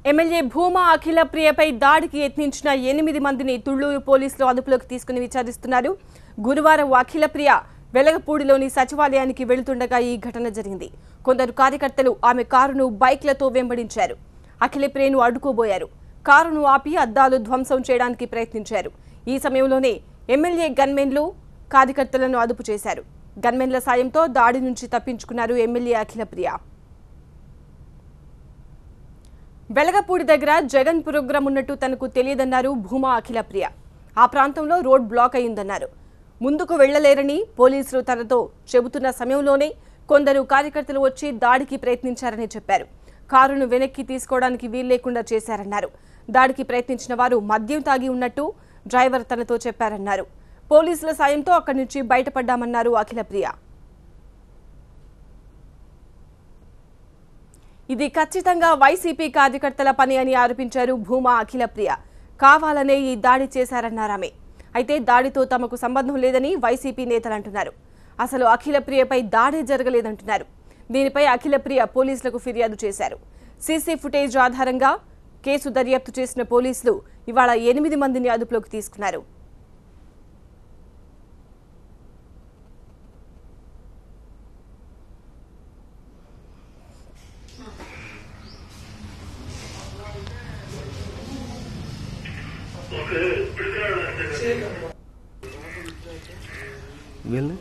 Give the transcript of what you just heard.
MLA Bhuma Akhila ప్రియపై దాడికి యత్నించిన 8 మందిని తుళ్లూరు పోలీసులు అదుపులోకి తీసుకుని విచారిస్తున్నారు. గురువారం అఖిల ప్రియ వెలగపూడిలోని సచివాలయానికి వెళ్తుండగా ఈ ఘటన జరిగింది. కొందరు కార్యకర్తలు ఆమె కారును బైక్లతో వెంబడించారు. అఖిల ప్రియను అడ్డుకోబోయారు. కారును ఆపి అద్దాలు ధ్వంసం చేయడానికి ప్రయత్నించారు. ఈ సమయంలోనే ఎమ్మెల్యే గన్మెన్లు కార్యకర్తలను అదుపు చేశారు. గన్మెన్ల సాయంతో దాడి నుంచి తప్పించుకున్నారు ఎమ్మెల్యే అఖిల ప్రియ. వెలగపూడి దగ్గర జగన్ ప్రోగ్రాం ఉన్నట్టు తనకు తెలియదన్నారు భూమా అఖిల ప్రియ. ఆ ప్రాంతంలో రోడ్ బ్లాక్ అయిందన్నారు. ముందుకు వెళ్లలేరని పోలీసులు తనతో చెబుతున్న సమయంలోనే కొందరు కార్యకర్తలు వచ్చి దాడికి ప్రయత్నించారని చెప్పారు. కారును వెనక్కి తీసుకోవడానికి వీల్లేకుండా చేశారన్నారు. దాడికి ప్రయత్నించిన వారు మద్యం తాగి ఉన్నట్టు డ్రైవర్ తనతో చెప్పారన్నారు. పోలీసుల సాయంతో అక్కడి నుంచి బయటపడ్డామన్నారు అఖిల ప్రియ. ఇది ఖచ్చితంగా వైసీపీ కార్యకర్తల పని అని ఆరోపించారు భూమా అఖిల ప్రియ. కావాలనే ఈ దాడి చేశారన్నారామె. అయితే దాడితో తమకు సంబంధం లేదని వైసీపీ నేతలు అంటున్నారు. అసలు అఖిల ప్రియపై దాడే జరగలేదంటున్నారు. దీనిపై అఖిల ప్రియ పోలీసులకు ఫిర్యాదు చేశారు. సీసీ ఫుటేజ్ ఆధారంగా కేసు దర్యాప్తు చేసిన పోలీసులు ఇవాళ 8 మందిని అదుపులోకి తీసుకున్నారు. Really?